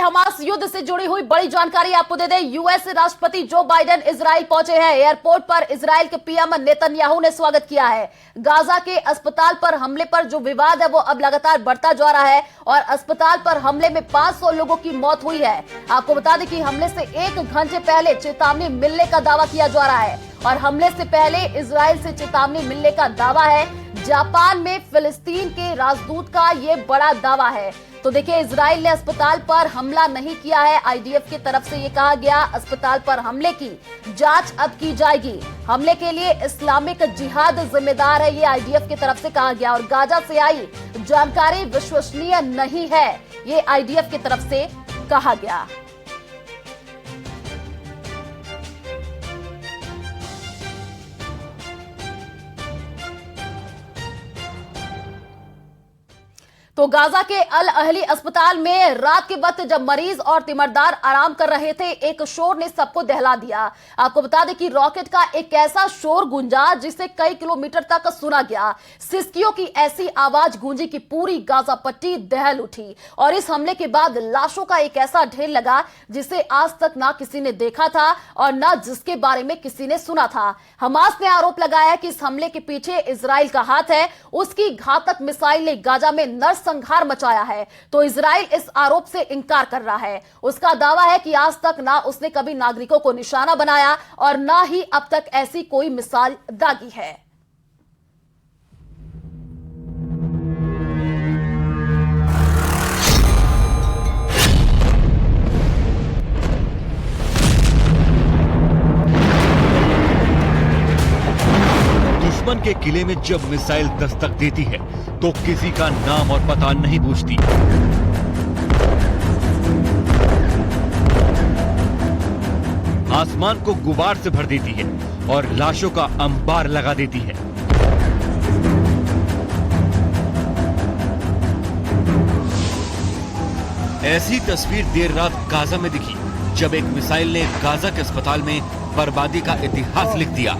Hamas युद्ध से जुड़ी हुई बड़ी जानकारी आपको दे दें। यूएस राष्ट्रपति जो बाइडेन इजराइल पहुंचे हैं। एयरपोर्ट पर इजराइल के पीएम नेतन्याहू ने स्वागत किया है। गाजा के अस्पताल पर हमले पर जो विवाद है वो अब लगातार बढ़ता जा रहा है और अस्पताल पर हमले में 500 लोगों की मौत हुई है। आपको बता दें कि हमले से 1 घंटे पहले चेतावनी मिलने का दावा किया जा रहा है और हमले से पहले इजराइल से चेतावनी मिलने का दावा है। जापान में फिलिस्तीन के राजदूत का यह बड़ा दावा है। तो देखिए, इजराइल ने अस्पताल पर हमला नहीं किया है। आईडीएफ की तरफ से यह कहा गया अस्पताल पर हमले की जांच अब की जाएगी। हमले के लिए इस्लामिक जिहाद जिम्मेदार है, ये आईडीएफ की तरफ से कहा गया और गाजा से आई जानकारी विश्वसनीय नहीं है, ये आईडीएफ की तरफ से कहा गया। तो गाजा के अल अहली अस्पताल में रात के वक्त जब मरीज और तीमारदार आराम कर रहे थे, एक शोर ने सबको दहला दिया। आपको बता दें कि रॉकेट का एक ऐसा शोर गूंजा जिसे कई किलोमीटर तक सुना गया। सिसकियों की ऐसी आवाज गूंजी कि पूरी गाजा पट्टी दहल उठी और इस हमले के बाद लाशों का एक ऐसा ढेर लगा जिसे आज तक ना किसी ने देखा था और ना जिसके बारे में किसी ने सुना था। हमास ने आरोप लगाया कि इस हमले के पीछे इजराइल का हाथ है। उसकी घातक मिसाइल ने गाजा में नरसंहार मचाया है। तो इजराइल इस आरोप से इंकार कर रहा है। उसका दावा है कि आज तक ना उसने कभी नागरिकों को निशाना बनाया और ना ही अब तक ऐसी कोई मिसाइल दागी है। दुश्मन के किले में जब मिसाइल दस्तक देती है तो किसी का नाम और पता नहीं पूछती। आसमान को गुबार से भर देती है और लाशों का अंबार लगा देती है। ऐसी तस्वीर देर रात गाजा में दिखी जब एक मिसाइल ने गाजा के अस्पताल में बर्बादी का इतिहास लिख दिया।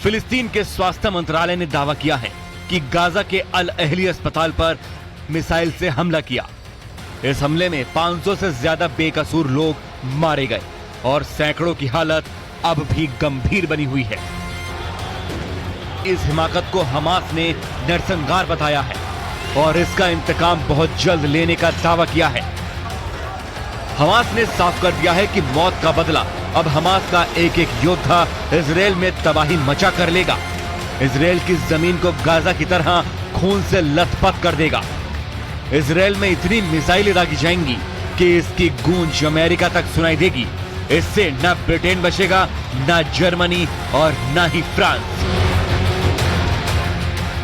फिलिस्तीन के स्वास्थ्य मंत्रालय ने दावा किया है कि गाजा के अल अहली अस्पताल पर मिसाइल से हमला किया। इस हमले में 500 से ज्यादा बेकसूर लोग मारे गए और सैकड़ों की हालत अब भी गंभीर बनी हुई है। इस हिमाकत को हमास ने नरसंहार बताया है और इसका इंतकाम बहुत जल्द लेने का दावा किया है। हमास ने साफ कर दिया है कि मौत का बदला अब हमास का एक एक योद्धा इजराइल में तबाही मचा कर लेगा। इजराइल की जमीन को गाजा की तरह खून से लथपथ कर देगा। इजराइल में इतनी मिसाइलें दागी जाएंगी कि इसकी गूंज अमेरिका तक सुनाई देगी। इससे न ब्रिटेन बचेगा, न जर्मनी और न ही फ्रांस।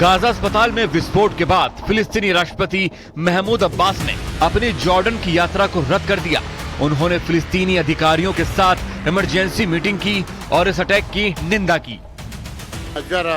गाजा अस्पताल में विस्फोट के बाद फिलिस्तीनी राष्ट्रपति महमूद अब्बास ने अपनी जॉर्डन की यात्रा को रद्द कर दिया। उन्होंने फिलिस्तीनी अधिकारियों के साथ इमरजेंसी मीटिंग की और इस अटैक की निंदा की। जरा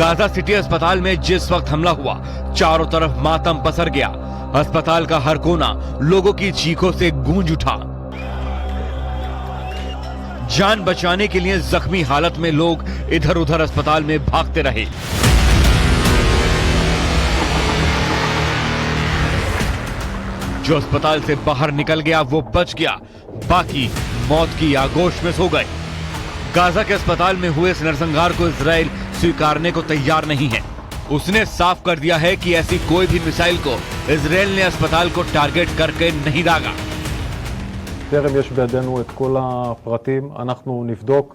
गाजा सिटी अस्पताल में जिस वक्त हमला हुआ, चारों तरफ मातम पसर गया। अस्पताल का हर कोना लोगों की चीखों से गूंज उठा। जान बचाने के लिए जख्मी हालत में लोग इधर उधर अस्पताल में भागते रहे। जो अस्पताल से बाहर निकल गया वो बच गया, बाकी मौत की आगोश में सो गए। गाजा के अस्पताल में हुए इस नरसंहार को इजराइल स्वीकारने को तैयार नहीं है। उसने साफ कर दिया है कि ऐसी कोई भी मिसाइल को इजराइल ने अस्पताल को टारगेट करके नहीं दागा। טרם יש בידינו את כל הפרטים, אנחנו נבדוק.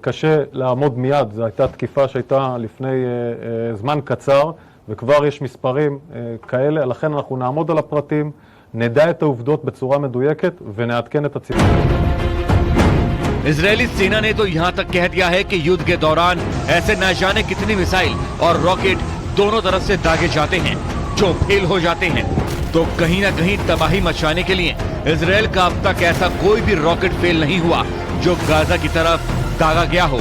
קשה לעמוד מיד, זו הייתה תקיפה שהייתה לפני זמן קצר, וכבר יש מספרים כאלה, לכן אנחנו נעמוד על הפרטים, נדע את העובדות בצורה מדויקת ונעדכן את הציבור. इजरायली सेना ने तो यहां तक कह दिया है कि युद्ध के दौरान ऐसे न जाने कितनी मिसाइल और रॉकेट दोनों तरफ से दागे जाते हैं जो फेल हो जाते हैं। तो कहीं ना कहीं तबाही मचाने के लिए इजरायल का अब तक ऐसा कोई भी रॉकेट फेल नहीं हुआ जो गाजा की तरफ दागा गया हो।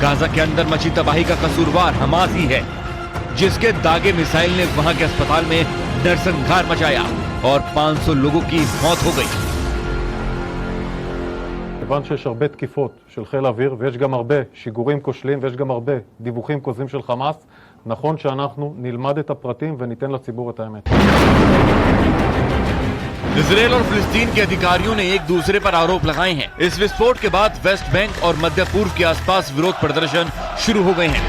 गाजा के अंदर मची तबाही का कसूरवार हमास ही है, जिसके दागे मिसाइल ने वहां के अस्पताल में नरसंहार मचाया और 500 लोगों की मौत हो गई। כיוון שיש הרבה תקיפות של חיל האוויר ויש גם הרבה שיגורים כושלים ויש גם הרבה דיווחים כוזבים של חמאס, נכון שאנחנו נלמד את הפרטים וניתן לציבור את האמת. इजरायल और फिलिस्तीन के अधिकारियों ने एक दूसरे पर आरोप लगाए हैं। इस विस्फोट के बाद वेस्ट बैंक और मध्य पूर्व के आसपास विरोध प्रदर्शन शुरू हो गए हैं।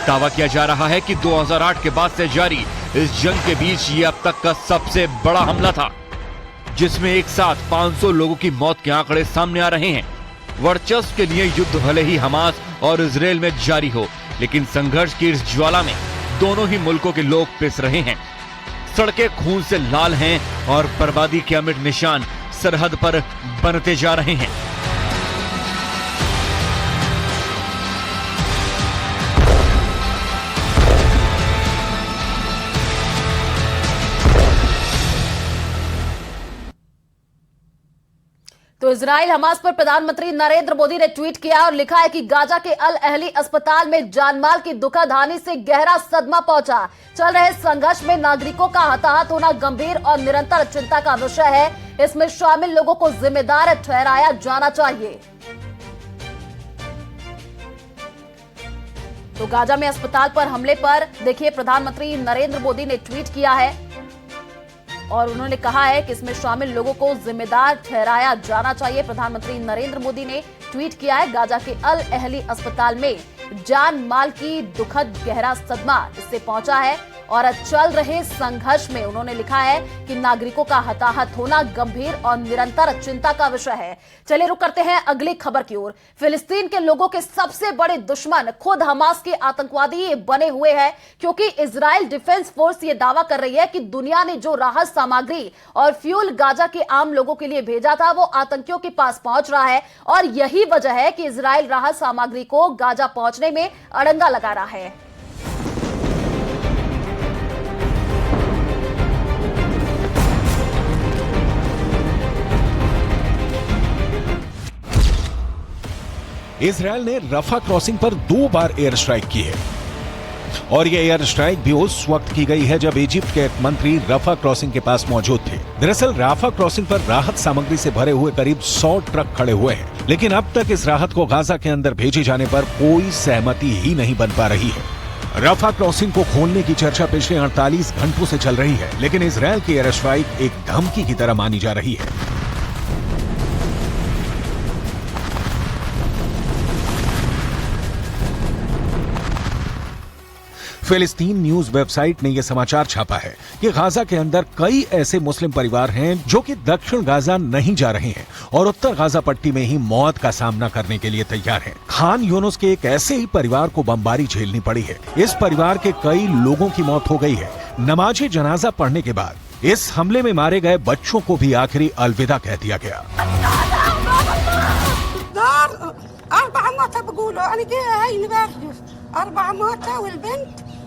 दावा किया जा रहा है कि 2008 के बाद से जारी इस जंग के बीच ये अब तक का सबसे बड़ा हमला था, जिसमें एक साथ 500 लोगों की मौत के आंकड़े सामने आ रहे हैं। वर्चस्व के लिए युद्ध भले ही हमास और इजरायल में जारी हो, लेकिन संघर्ष की इस ज्वाला में दोनों ही मुल्कों के लोग पिस रहे हैं। सड़कें खून से लाल हैं और बर्बादी के अमिट निशान सरहद पर बनते जा रहे हैं। तो इजराइल हमास पर प्रधानमंत्री नरेंद्र मोदी ने ट्वीट किया और लिखा है कि गाजा के अल अहली अस्पताल में जानमाल की दुखद हानि से गहरा सदमा पहुंचा। चल रहे संघर्ष में नागरिकों का हताहत होना गंभीर और निरंतर चिंता का विषय है। इसमें शामिल लोगों को जिम्मेदार ठहराया जाना चाहिए। तो गाजा में अस्पताल पर हमले पर देखिए प्रधानमंत्री नरेंद्र मोदी ने ट्वीट किया है और उन्होंने कहा है कि इसमें शामिल लोगों को जिम्मेदार ठहराया जाना चाहिए। प्रधानमंत्री नरेंद्र मोदी ने ट्वीट किया है गाजा के अल अहली अस्पताल में जान माल की दुखद गहरा सदमा इससे पहुंचा है और चल रहे संघर्ष में उन्होंने लिखा है कि नागरिकों का हताहत होना गंभीर और निरंतर चिंता का विषय है। चलिए रुक करते हैं अगली खबर की ओर। फिलिस्तीन के लोगों के सबसे बड़े दुश्मन खुद हमास के आतंकवादी बने हुए हैं, क्योंकि इजराइल डिफेंस फोर्स ये दावा कर रही है कि दुनिया ने जो राहत सामग्री और फ्यूल गाजा के आम लोगों के लिए भेजा था वो आतंकियों के पास पहुंच रहा है और यही वजह है कि इजराइल राहत सामग्री को गाजा पहुंचने में अड़ंगा लगा रहा है। इजरायल ने रफा क्रॉसिंग पर 2 बार एयर स्ट्राइक की है और यह एयर स्ट्राइक भी उस वक्त की गई है जब इजिप्ट के एक मंत्री रफा क्रॉसिंग के पास मौजूद थे। दरअसल रफा क्रॉसिंग पर राहत सामग्री से भरे हुए करीब 100 ट्रक खड़े हुए हैं, लेकिन अब तक इस राहत को गाजा के अंदर भेजे जाने पर कोई सहमति ही नहीं बन पा रही है। रफा क्रॉसिंग को खोलने की चर्चा पिछले 48 घंटों से चल रही है, लेकिन इजरायल की एयर स्ट्राइक एक धमकी की तरह मानी जा रही है। फिलिस्तीन न्यूज वेबसाइट ने यह समाचार छापा है कि गाजा के अंदर कई ऐसे मुस्लिम परिवार हैं जो कि दक्षिण गाजा नहीं जा रहे हैं और उत्तर गाजा पट्टी में ही मौत का सामना करने के लिए तैयार हैं। खान यूनुस के एक ऐसे ही परिवार को बमबारी झेलनी पड़ी है। इस परिवार के कई लोगों की मौत हो गई है। नमाज जनाजा पढ़ने के बाद इस हमले में मारे गए बच्चों को भी आखिरी अलविदा कह दिया गया।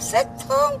6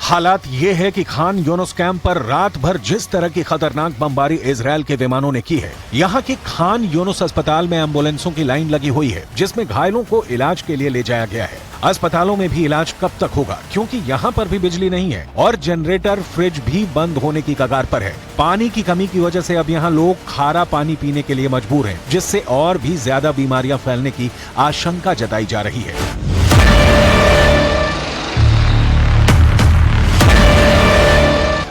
हालात ये है कि खान यूनुस कैंप पर रात भर जिस तरह की खतरनाक बमबारी इजरायल के विमानों ने की है, यहाँ की खान यूनुस अस्पताल में एम्बुलेंसों की लाइन लगी हुई है जिसमें घायलों को इलाज के लिए ले जाया गया है। अस्पतालों में भी इलाज कब तक होगा, क्योंकि यहाँ पर भी बिजली नहीं है और जनरेटर फ्रिज भी बंद होने की कगार पर है। पानी की कमी की वजह से अब यहाँ लोग खारा पानी पीने के लिए मजबूर हैं, जिससे और भी ज्यादा बीमारियां फैलने की आशंका जताई जा रही है।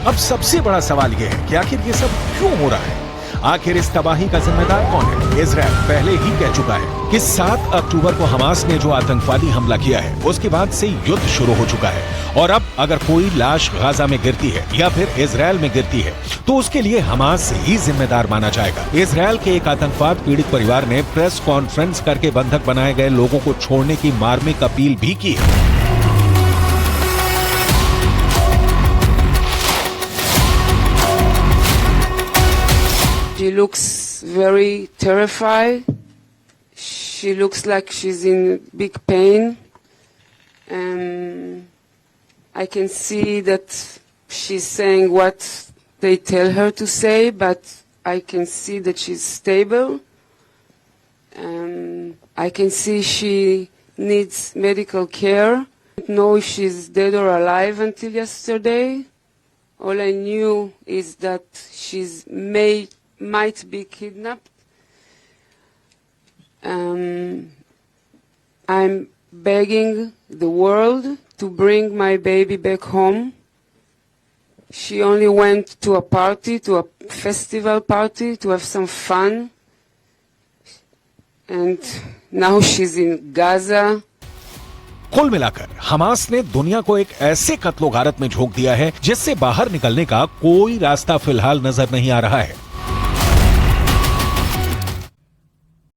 अब सबसे बड़ा सवाल यह है कि आखिर ये सब क्यों हो रहा है? आखिर इस तबाही का जिम्मेदार कौन है? इजराइल पहले ही कह चुका है कि 7 अक्टूबर को हमास ने जो आतंकवादी हमला किया है उसके बाद से युद्ध शुरू हो चुका है और अब अगर कोई लाश गाजा में गिरती है या फिर इजराइल में गिरती है तो उसके लिए हमास ही जिम्मेदार माना जाएगा। इजराइल के एक आतंकवाद पीड़ित परिवार ने प्रेस कॉन्फ्रेंस करके बंधक बनाए गए लोगों को छोड़ने की मार्मिक अपील भी की है। She looks very terrified. She looks like she's in big pain. I can see that she's saying what they tell her to say, but I can see that she's stable. I can see she needs medical care. I don't know if she's dead or alive until yesterday. All I knew is that she's might be kidnapped. I'm begging the world to bring my baby back home. She only went to a party, to a festival party, to have some fun. And now she's in Gaza. कुल मिलाकर Hamas ने दुनिया को एक ऐसे कत्लो गारत में झोंक दिया है जिससे बाहर निकलने का कोई रास्ता फिलहाल नजर नहीं आ रहा है।